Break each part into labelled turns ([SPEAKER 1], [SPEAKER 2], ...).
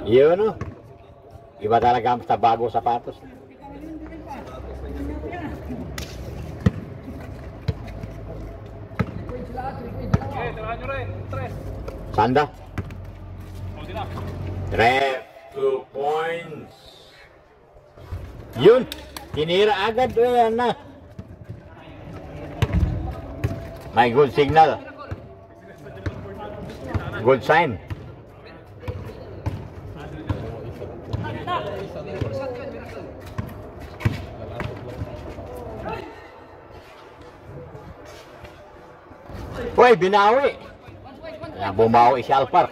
[SPEAKER 1] Yun o. Iba talaga sa bago sapatos. Sanda. 2 points. Yun. Tinira agad. Yan na. May good signal. Good sign. Uy, binawi. Bumawi si Alpar.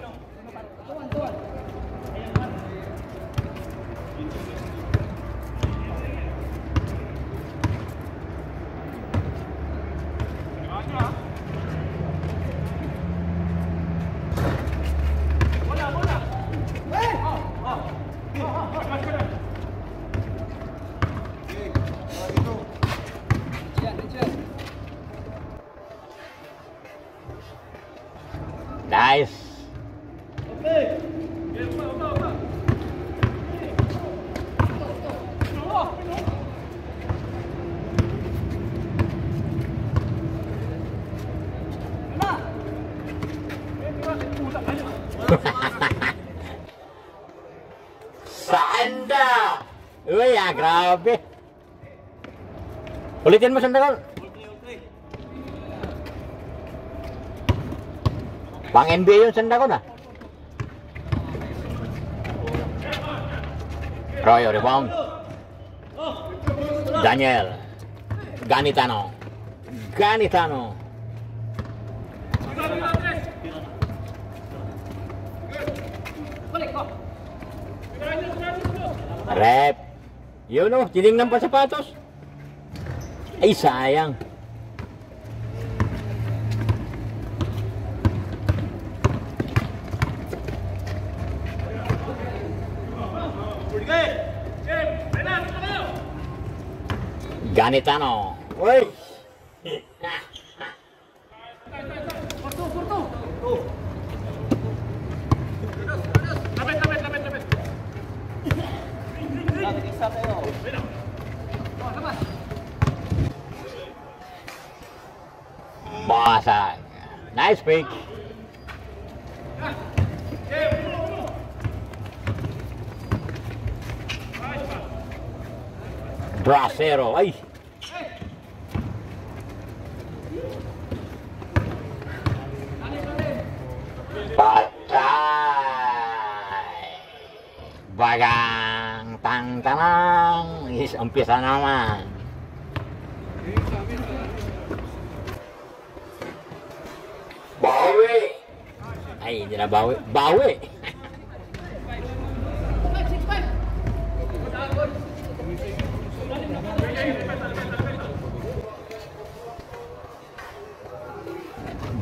[SPEAKER 1] Nice. Sanda. Uy, grabe. Ulitin mo sanda ko. Pang NBA yun, sanda ko na. Royo, rebound. Daniel. Ganitano. Rep. Yun o, tinignan pa sapatos. Ay, sayang. Ganitano. Uy. Basag. Nice pick. Brasero. Ay. Patay. Bagang tang-tanang. Umpisa naman. Bawi. Ay, hindi na bawi. Bawi.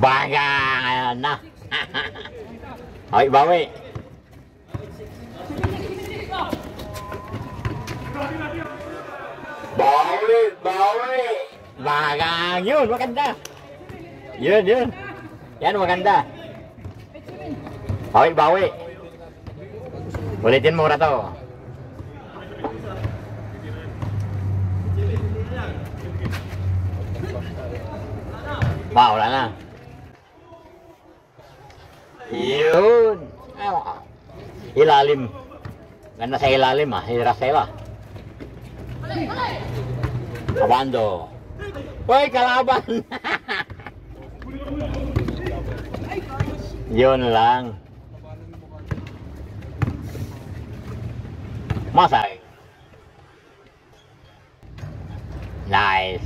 [SPEAKER 1] Bagang na. Ay, bawi. Bawi. Bagang yun, maganda. Yun. Yan, maganda. Bawi. Ulitin mo na to. Wala na. Yun. Ilalim. Ganda sa ilalim Hirasela. Abando. Hoy, kalaban. Yun lang. Masay. Nice.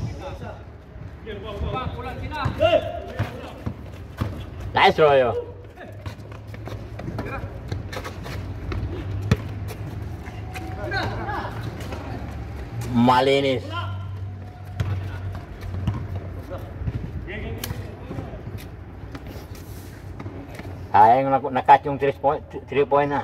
[SPEAKER 1] Nice, Royo. Malinis. Sayang nakat yung 3 point na.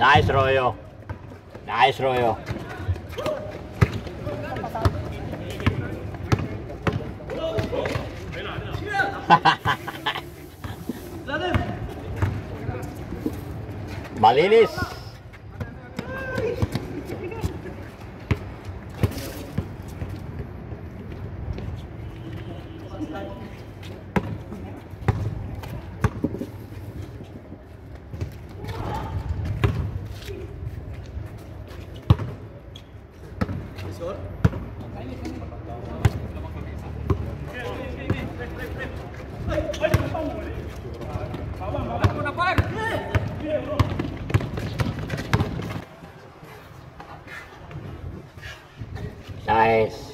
[SPEAKER 1] Nice, Royo. Nice, Royo. Malinis. Nice.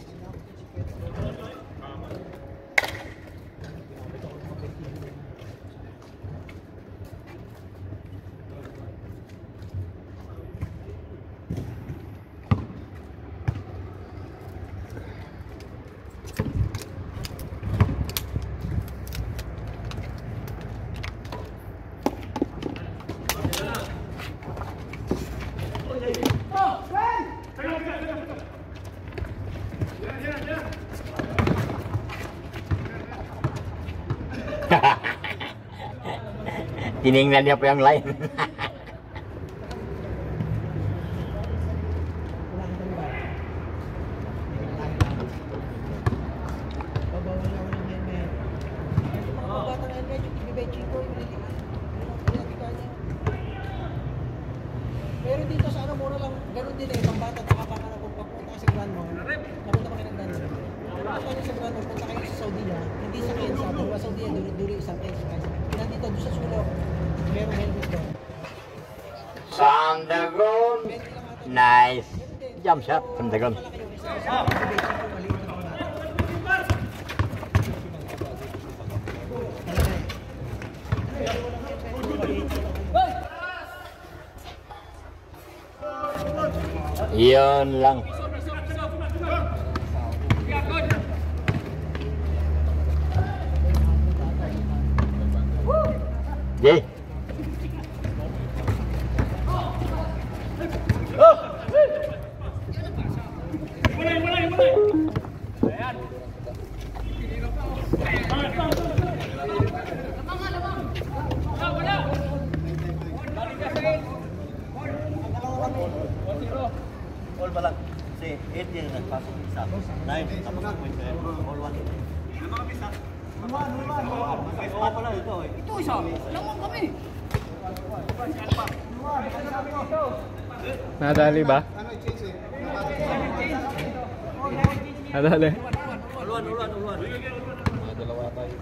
[SPEAKER 1] Tiningnan niya pa yung line.
[SPEAKER 2] Pero dito sa ano, mura lang, ganun din eh, pang bata, nakakakala kung papunta ka sa Grand Mall, napunta ka ng Grand Mall. Punta kayo sa Grand Mall, punta kayo sa Saudi hindi sa Kensa, diba Saudi duri isang Kensa. Nandito, doon sa Sulo, meron helmet doon.
[SPEAKER 1] From the ground. Nice. Jump shot from the ground. Yun lang. Jay.
[SPEAKER 3] All ba lang? Kasi 8 yan nagpasok isa. 9, tapos 2.5. All 1. Ano mga bisa? Oo pala ito eh.
[SPEAKER 2] Ito isa, lamang kami.
[SPEAKER 4] Nadali ba? Nadali.
[SPEAKER 3] All 1.
[SPEAKER 4] Dalawa tayo.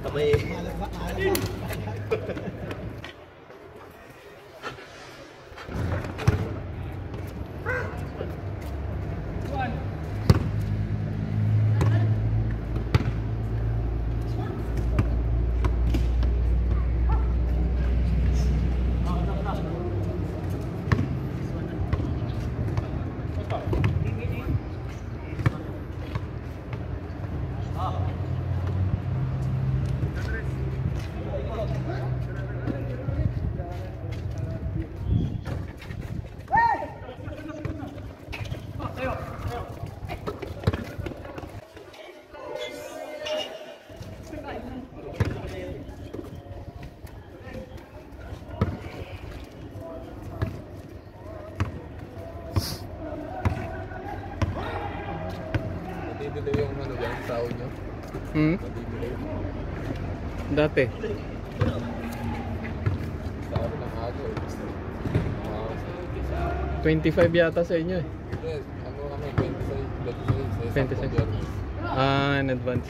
[SPEAKER 3] Sabay.
[SPEAKER 4] nadidelay yung ano yan, sahod nyo. Nadidelay.
[SPEAKER 5] Dati.
[SPEAKER 4] Sahod ng ako eh.
[SPEAKER 5] 25 yata sa inyo eh.
[SPEAKER 4] Yes, ano kami, 26 sa isang
[SPEAKER 5] 26.
[SPEAKER 4] biyernes.
[SPEAKER 5] In advance.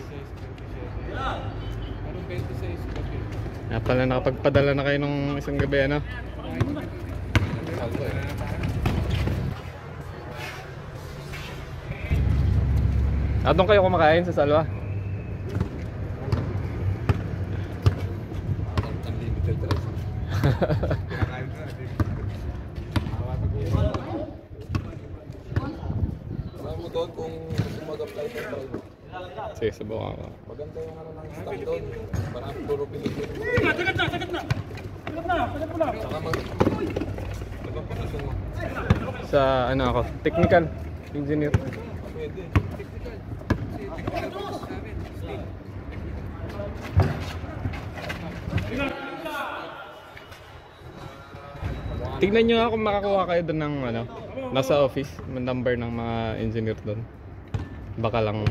[SPEAKER 4] Parang 26 kasi.
[SPEAKER 5] Kaya pala nakapagpadala na kayo nung isang gabi, ano?
[SPEAKER 4] Saldo eh.
[SPEAKER 5] Doon kayo kumakain sa Salwa?
[SPEAKER 4] Unlimited rice. Alam mo doon kung gusto mag-apply sa travel.
[SPEAKER 5] Sige, subukan ko.
[SPEAKER 4] Maganda yung ano ng staff doon. Parang puro Pilipino. Saka mag-posisyon mo.
[SPEAKER 5] Sa ano ako? Technical engineer.
[SPEAKER 4] Pwede.
[SPEAKER 5] Tignan nyo nga kung makakuha kayo doon ng ano, nasa office, yung number ng mga engineer doon. Baka lang.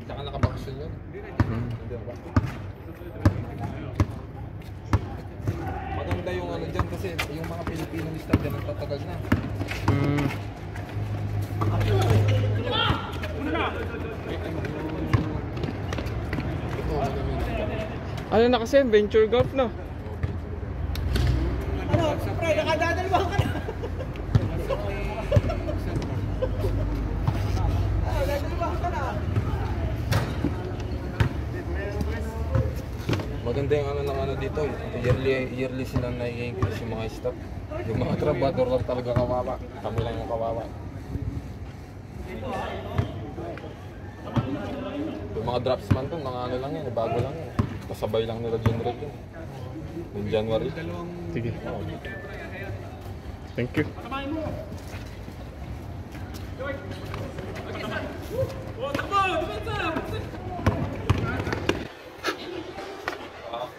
[SPEAKER 4] Tsaka nakabakasyon yun. Hindi ba? Maganda yung ano dyan kasi yung mga Pilipino staff dyan ang tatagal na.
[SPEAKER 5] Ano na kasi, venture golf na.
[SPEAKER 2] Ano, pre, nakadadalwa ka na. Dadalwa ka na.
[SPEAKER 4] Maganda yung ano ng ano dito. Yearly silang nai-increase yung mga staff. Yung mga trabador lang talaga kawawa. Kami lang yung kawawa. Yung mga draftsman to, mga ano lang yan, bago lang yan. Kasabay lang nila generate yun. Yung January.
[SPEAKER 5] Sige. Thank you.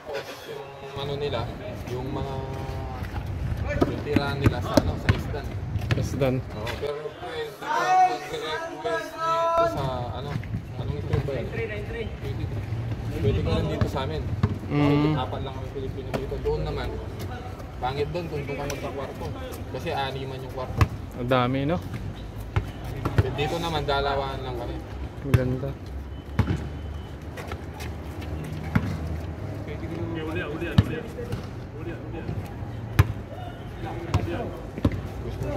[SPEAKER 4] Tapos yung ano nila, yung mga yung tirahan nila sa ano, sa isdan.
[SPEAKER 5] That's done.
[SPEAKER 4] Oo, pero pwede mag-request dito sa ano, anong street ba yan? 23. Pwede ko lang dito sa amin. Apat lang kami Pilipino dito. Doon naman, pangit doon kung doon ka magka-kwarto. Kasi animan yung kwarto.
[SPEAKER 5] Ang dami, no?
[SPEAKER 4] Dito naman, dalawahan lang kami.
[SPEAKER 5] Ang ganda.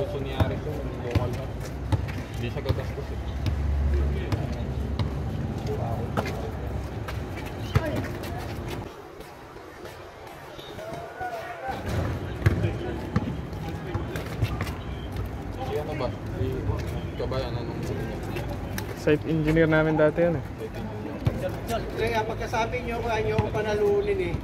[SPEAKER 4] Gusto ni Aris yung local na. Hindi siya gagastos eh. Si ano ba? Si Kabayan, anong sabi niya?
[SPEAKER 5] Site engineer namin dati yan eh.
[SPEAKER 2] Kaya pagkasabi nyo, kaya ko panalunin eh.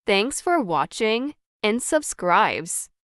[SPEAKER 6] Thanks for watching and subscribes.